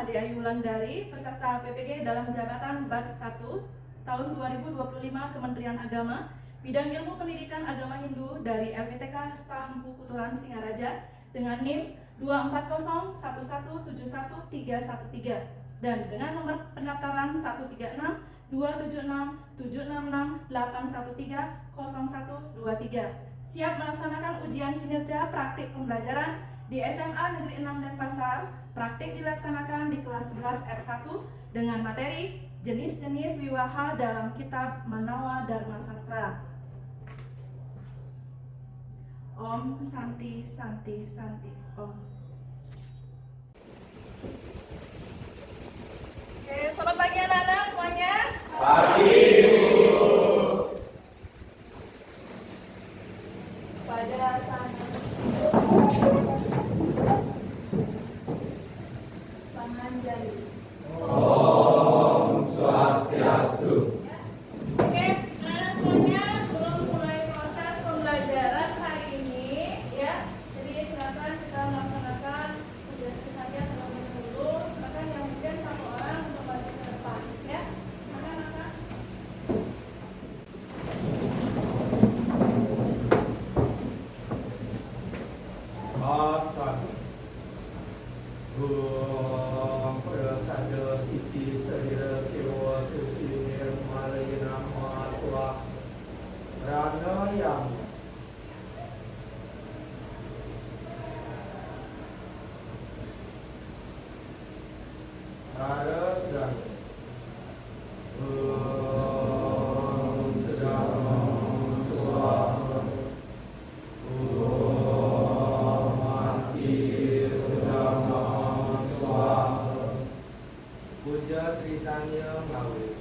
Hadi Ayu Wulandari, peserta PPG dalam jabatan Bat 1 tahun 2025 Kementerian Agama, bidang ilmu pendidikan agama Hindu dari LPTK Staf Empu Kuturan Singaraja dengan NIM 24011711313 dan dengan nomor pendaftaran 136-276-766-813-0123 siap melaksanakan ujian kinerja praktik pembelajaran di SMA Negeri 6 Denpasar. Praktik dilaksanakan di kelas 11 R1 dengan materi jenis-jenis wiwaha dalam kitab Manawa Dharma Sastra. Om Santi Santi Santi Om. Oke, selamat pagi anak-anak semuanya. Pagi. Pada saat tangan jari. Om Swastiastu. Oke, anak semuanya, sebelum mulai proses pembelajaran hari ini, ya, jadi silakan kita melaksanakan kegiatan saja terlebih dahulu. Silakan yang mungkin satu orang untuk maju ke depan, ya. Maka. Asana. Om Prasadya Stiti Sarira Sewa Suci Nirmalayana Maswa Pranayama. Harus dan Om sedang suara. Om mati sedang suara. Puja Trisanya Mawi.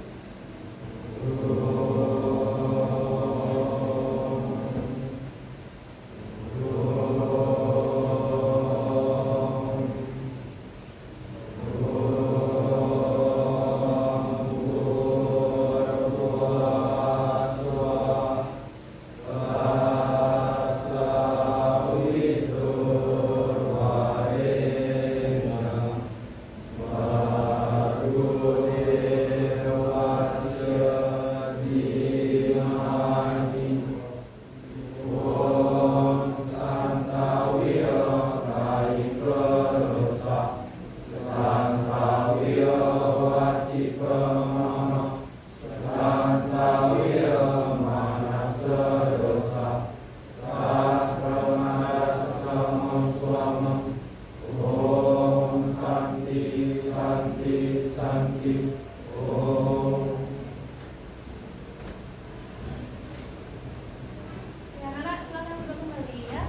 Ya, anak silakan duduk kembali, ya.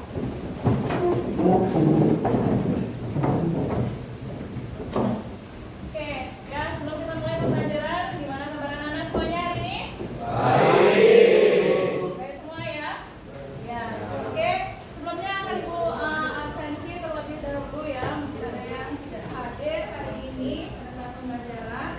Oke, ya, sebelum kita mulai pembelajaran, gimana kabar anak-anak semuanya hari ini? Baik. Baik semua ya? Ya, oke. Sebelumnya akan Ibu absensi terlebih dahulu ya. Mungkin ada yang tidak hadir hari ini pada saat pembelajaran.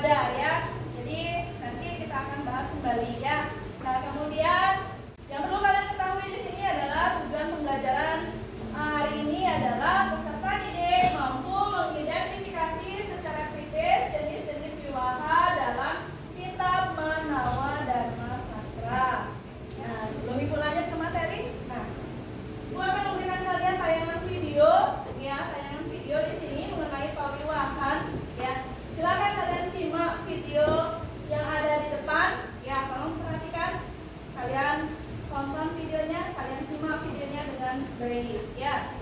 ada ya. Jadi nanti kita akan bahas kembali ya. Nah, kemudian yang perlu kalian ketahui di sini adalah tujuan pembelajaran hari ini adalah peserta didik mampu mengidentifikasi secara kritis jenis-jenis wiwaha dalam kitab Manawa Dharma Sastra. Nah, sebelum ibu lanjut ke materi, ibu akan memberikan kalian tayangan video, ya, tayangan video di sini mengenai pawiwahan, ya. Silakan kalian simak video yang ada di depan, ya. Tolong perhatikan, kalian tonton videonya, kalian simak videonya dengan baik, ya.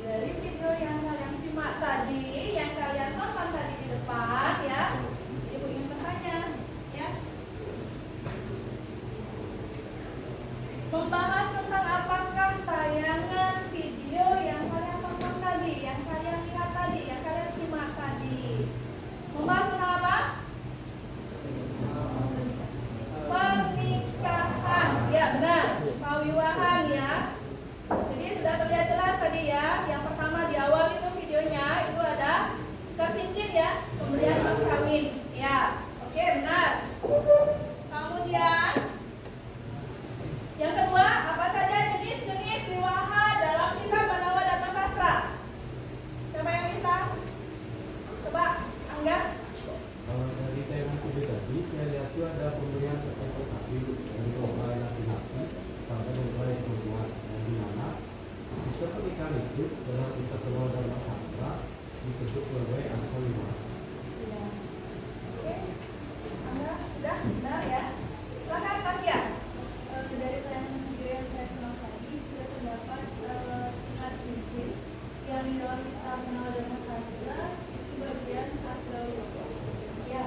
Dari video yang kalian simak tadi, yang kalian tonton tadi di depan, ya, ibu ingin bertanya, ya, membahas tentang apakah tayangan video yang kalian tonton tadi, yang kalian lihat tadi, yang kalian simak tadi, membahas tentang apa? Pernikahan, ya benar, pawiwahan ya. Jadi sudah terlihat jelas tadi ya. Yang pertama di awal itu videonya itu ada tukar cincin ya, pemberian mas kawin. Ya, oke benar. Kemudian yang kedua, apa saja jenis-jenis wiwaha dalam kitab Manawa Dharma Sastra? Siapa yang bisa? Coba, Angga. Kalau dari tema video tadi, saya lihat itu ada pemberian seekor sapi dari domba laki-laki pada domba yang perempuan, yang dimana sistem pernikahan itu dalam kitab Manawa Dharma Sastra disebut sebagai angsa wiwaha. Ya. Oke. Angga, sudah benar ya. Silakan Tasya. Dari tayangan video yang saya simak tadi sudah terdapat tukar cincin yang di dalam kitab Manawa Dharma Sastra itu bagian asal wiwaha. Ya.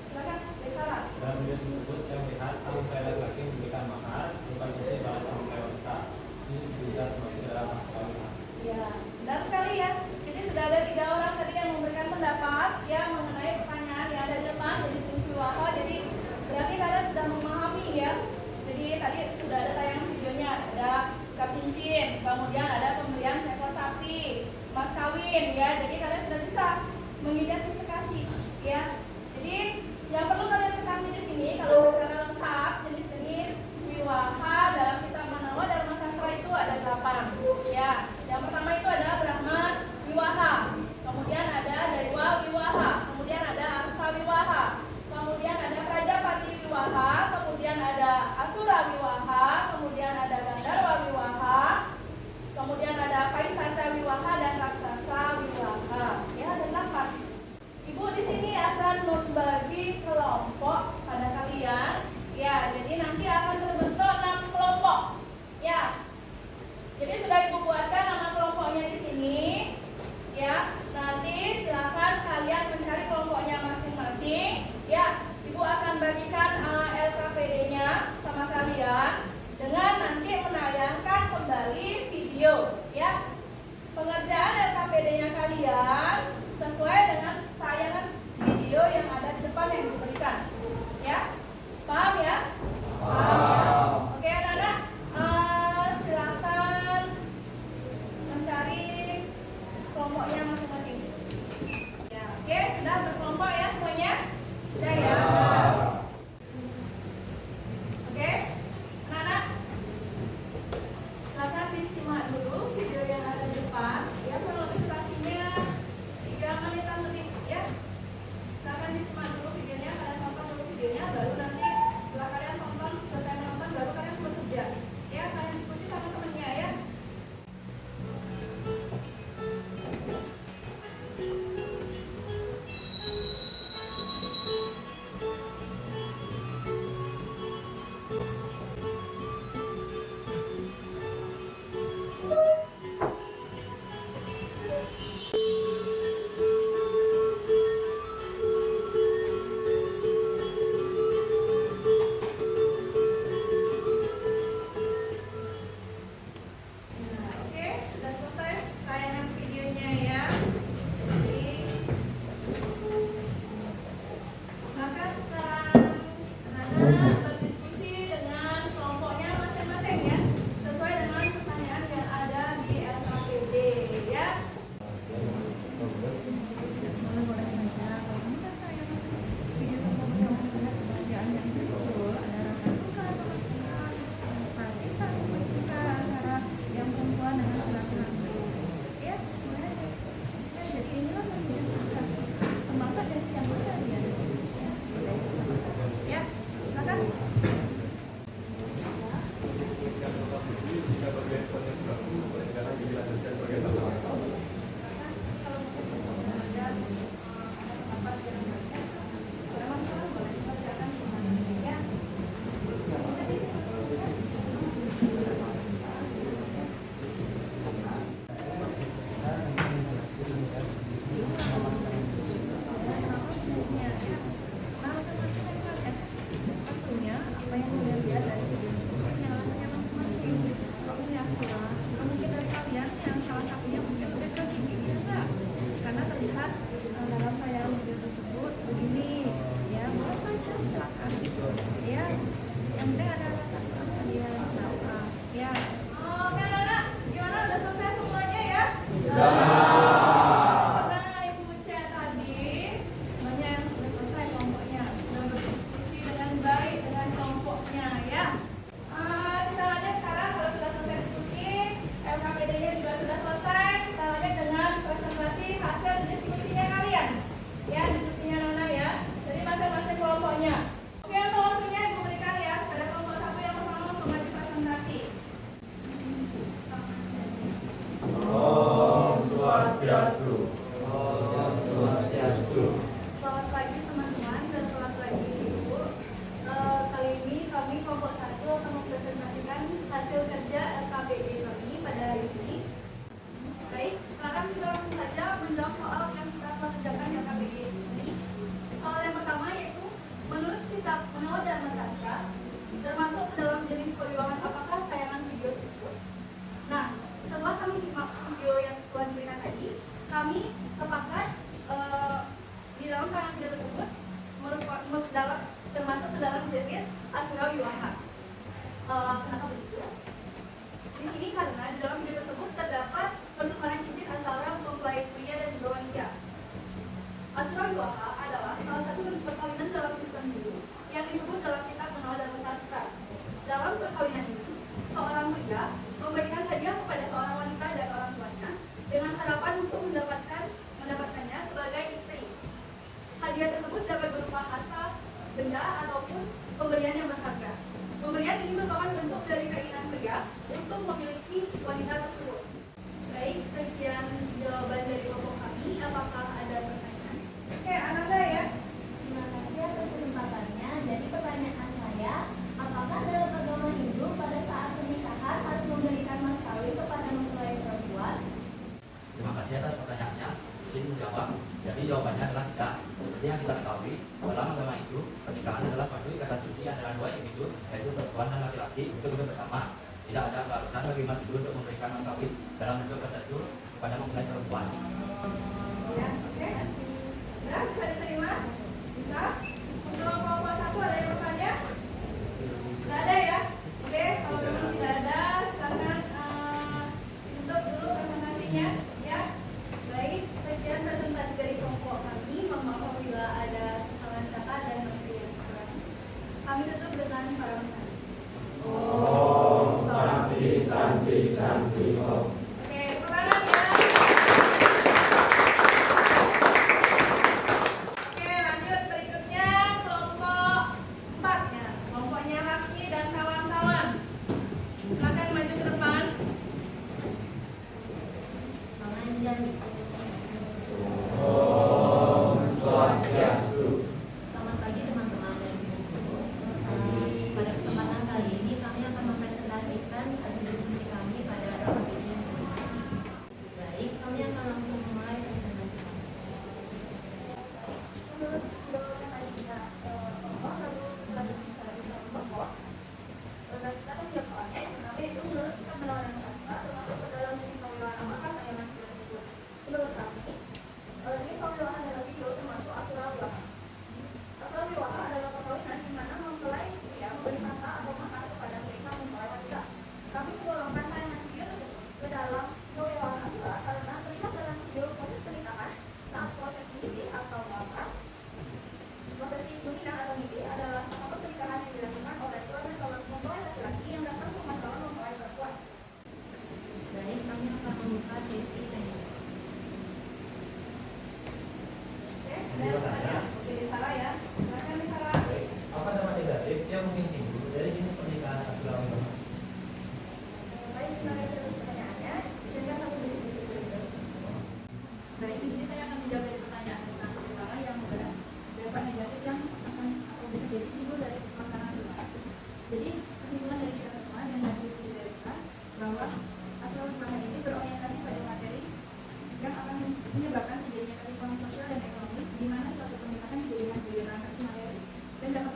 Silakan Dekara. Dalam video tersebut saya melihat sang mempelai laki-laki memberikan mahar bukan cincin pada sang mempelai wanita. Ini tidak termasuk dalam mas kawin. Ya, benar sekali ya. Jadi sudah ada 3 orang tadi yang memberikan pendapat ya mengenai pertanyaan yang ada di depan jadi jenis wiwaha. Jadi berarti kalian sudah memahami ya. Jadi tadi sudah ada tayangan videonya, ada tukar cincin, kemudian ada pemberian seekor sapi, mas kawin ya. Jadi kalian sudah bisa mengidentifikasi ya. Jadi yang perlu kalian ketahui di sini kalau secara lengkap jenis-jenis wiwaha dalam kitab Manawa Dharma Sastra itu ada 8 ya. Yang pertama itu ada Brahman wiwaha, kemudian ada Dewa wiwaha, kemudian ada Arsa wiwaha, kemudian ada Prajapati wiwaha, kemudian ada Asura wiwaha, kemudian ada Gandharwa wiwaha, kemudian ada Paisaca wiwaha dan Raksasa wiwaha. Ya, ada 8. Ibu di sini akan membagi kelompok pada kalian. Ya, jadi nanti akan terbentuk 6 kami sepakat di dalam tayangan video tersebut termasuk ke dalam jenis Asyura Wiwaha. Kenapa begitu? Di sini karena di dalam video tersebut terdapat pertukaran cincin antara mempelai pria dan juga wanita. Asyura Wiwaha adalah salah satu bentuk perkawinan dalam sistem Hindu yang disebut dalam kitab Menawar Dharma Sastra. Dalam perkawinan ini, seorang pria memberikan hadiah kepada seorang wanita dan orang tuanya dengan harapan untuk mendapatkannya sebagai istri. Hadiah tersebut dapat berupa harta, benda, ataupun pemberian yang berharga. Pemberian ini merupakan bentuk dari keinginan pria untuk memiliki wanita tersebut. Baik, sekian jawaban dari kelompok kami. Apakah ada pertanyaan? Oke, Ananda ya. Terima kasih atas kesempatannya. Jadi pertanyaan saya, apakah dalam agama Hindu pada saat pernikahan harus memberikan mas kawin kepada mempelai perempuan? Terima kasih atas pertanyaannya. Izin menjawab. Jadi jawabannya adalah tidak. Seperti yang kita ketahui, dalam agama itu pernikahan adalah suatu ikatan suci antara dua individu, yaitu perempuan dan laki-laki untuk hidup bersama. Tidak ada keharusan bagi umat Hindu untuk memberikan mas kawin dalam bentuk tertentu kepada mempelai perempuan. Ya, oke. Nah, bisa diterima? Bisa? Untuk kelompok 1 ada yang bertanya? Tidak ada ya? Oke, kalau memang tidak ada, silakan tutup dulu presentasinya ya. Baik, sekian presentasi dari kelompok kami. Mohon maaf apabila ada kesalahan kata dan materi yang kurang. Kami tutup dengan para pesan. Om Santi Santi Santi Om. Oke, pertanyaan ya. Oke, lanjut berikutnya kelompok 4 ya. Kelompoknya Laksmi dan kawan-kawan. Silakan maju ke depan. Mengajar. Om Swastiastu. Selamat pagi teman-teman dan ibu-ibu. Pada kesempatan kali ini kami akan mempresentasikan hasil diskusi kami pada rapat ini. Baik, kami akan langsung memulai presentasi kami. Menurut yang tadi kita lalu setelah berbicara tentang kelompok, kita akan jawab soalnya yang pertama itu menurut kita Menawar Dharma Sastra termasuk ke dalam jenis kewilawahan apakah tayangan video tersebut. Menurut kami, jenis kewilawahan dalam video termasuk Asyura Wiwaha. Asyura Wiwaha adalah perkawinan di mana mempelai pria memberi harta atau mahar kepada mereka mempelai wanita. Kami menggolongkan tayangan video tersebut ke dalam kewilawahan Asyura karena terlihat dalam video proses pernikahan saat proses nikahi atau wafat. Prosesi meminang atau nikahi adalah akad pernikahan yang dilakukan oleh keluarga calon mempelai laki-laki yang datang ke rumah calon mempelai perempuan. Baik, kami akan membuka sesi tanya. Oke, ada yang bertanya? Oke, Sarah ya. Silakan Sarah. Baik, apa nama negatif yang mungkin timbul dari jenis pernikahan Asyura Wiwaha? Baik, terima kasih atas pertanyaannya. Izinkan kami berdiskusi dulu. Baik, di sini saya akan menjawab dari pertanyaan tentang Sarah yang membahas dampak negatif yang akan atau bisa jadi timbul dari pelaksanaan Asyura. Jadi kesimpulan dari kita semua dan hasil diskusi dari kita bahwa Asyura Wiwaha ini berorientasi pada materi yang akan menyebabkan terjadinya ketimpangan sosial dan ekonomi di mana suatu pernikahan dijadikan sebagai transaksi materi dan dapat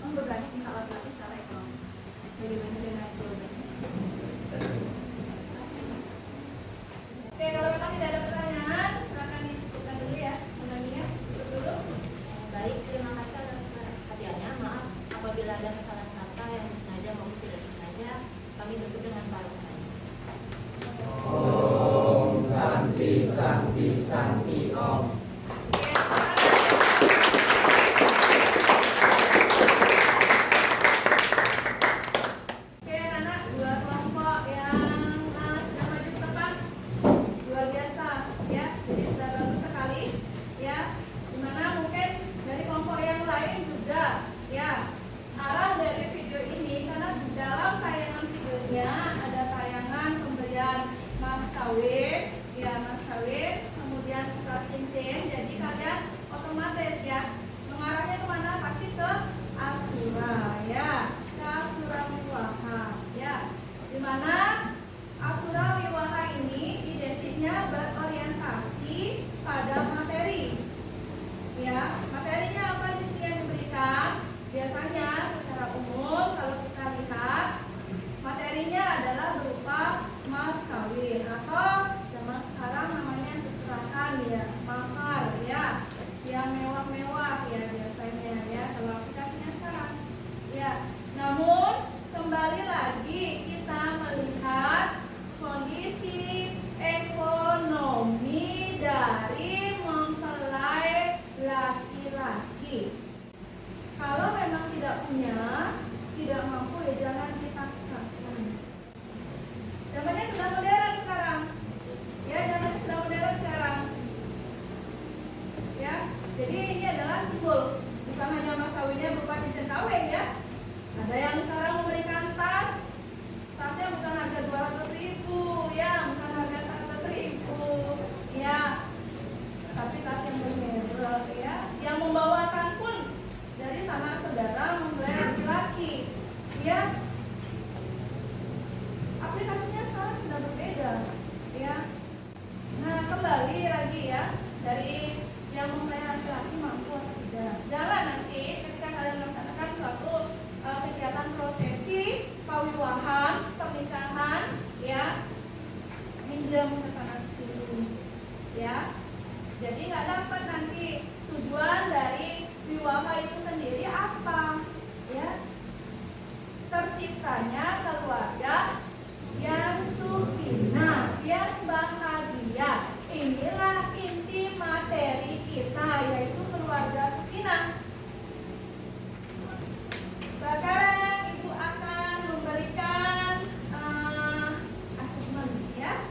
membebani pihak laki-laki secara ekonomi. Bagaimana dengan jawabannya? Oke, kalau memang tidak ada pertanyaan, silakan dicukupkan dulu ya. Pertanyaannya tutup dulu. Baik, terima kasih atas perhatiannya. Maaf apabila ada kesalahan kata yang disengaja maupun tidak disengaja. Kami tutup dengan parosan. Om Santi Santi Santi Om. Oke, anak dua kelompok yang sudah maju ke depan luar biasa ya, jadi sudah bagus sekali ya. Dimana mungkin dari kelompok yang lain juga ya, arah dari video ini karena di dalam tayangan videonya ada tayangan pemberian mas kawin ya, mas kawin kemudian tukar cincin, jadi kalian otomatis ya mengarahnya kemana, pasti ke Asyura ya, ke Asyura Wiwaha ya, dimana Asyura Wiwaha ini identiknya berorientasi pada materi ya. Materinya apa di sini yang diberikan? Biasanya secara umum kalau kita lihat materinya adalah berupa mas kawin atau zaman sekarang namanya seserahan minjem ke sana sini, ya. Jadi nggak dapat nanti tujuan dari wiwaha itu sendiri apa, ya? Terciptanya keluarga yang sukina, yang bahagia. Inilah inti materi kita, yaitu keluarga sukina. Sekarang Ibu akan memberikan asesmen, ya,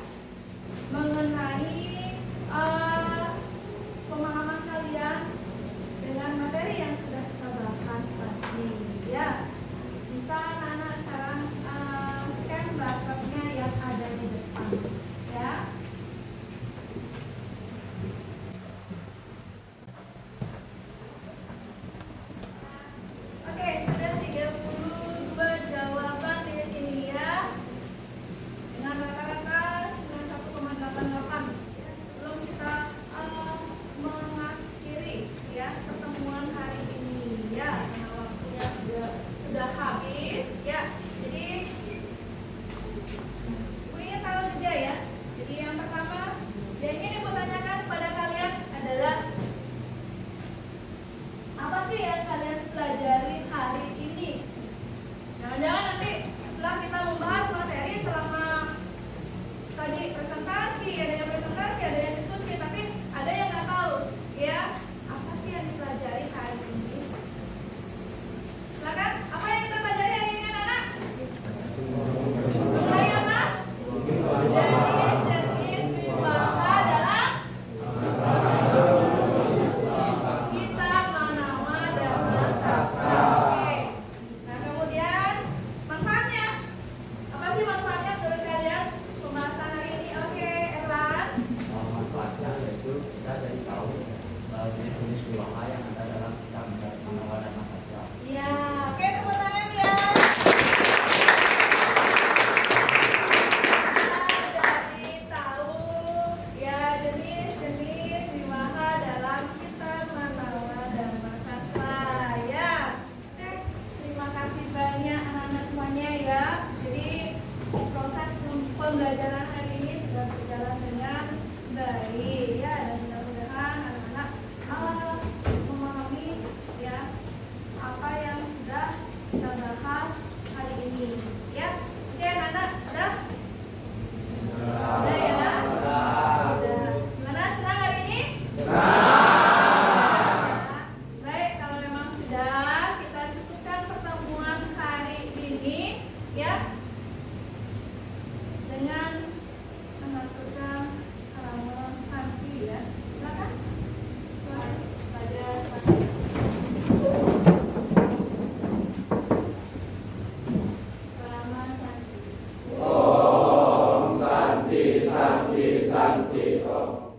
mengenai pemahaman kalian dengan materi yang sudah kita bahas tadi, ya. Bisa anak-anak sekarang scan barcode-nya yang ada di depan, ya. Oke, sudah 32 jawaban di sini, ya. Dengan rata-rata 91,88. Ya. Sebelum kita mengakhiri, ya, pertemuan hari ini, ya, karena waktunya sudah habis, ya. Jadi Bu ingin tahu juga, ya. Jadi yang pertama yang ingin Ibu tanyakan kepada kalian adalah apa sih yang kalian pelajari hari ini? Jangan-jangan nanti setelah kita membahas materi selama tadi presentasi, ada yang diskusi, tapi ada yang nggak tahu, ya, apa sih yang dipelajari hari ini? Silakan, apa yang kita pelajari hari ini, anak-anak? Mengenai apa? Jenis wibaha dalam kitab Manawa Dharma Sastra. Oke. Nah, kemudian manfaatnya. Apa sih manfaatnya menurut kalian? Pembahasan hari ini. Oke, Erlan. Manfaatnya yaitu kita jadi tahu jenis-jenis wibaha yang ada dalam kitab Manawa Dharma Sastra. Iya, oke, tepuk tangan, ya. Jadi tahu, ya, jenis-jenis wibaha dalam kitab Manawa Dharma Sastra, ya. Oke, terima kasih banyak anak-anak semuanya, ya. Jadi proses pembelajaran hari ini sudah berjalan dengan baik, ya, dan mudah-mudahan anak-anak memahami, ya, apa yang sudah kita bahas hari ini, ya. Oke, anak-anak, sudah? Sudah, ya? Sudah. Gimana, senang hari ini? Baik, kalau memang sudah, kita cukupkan pertemuan hari ini, ya, dengan mengaturkan Karama Santi, ya. Silakan. Pada Karama Santi. Om Santi Santi Santi Om.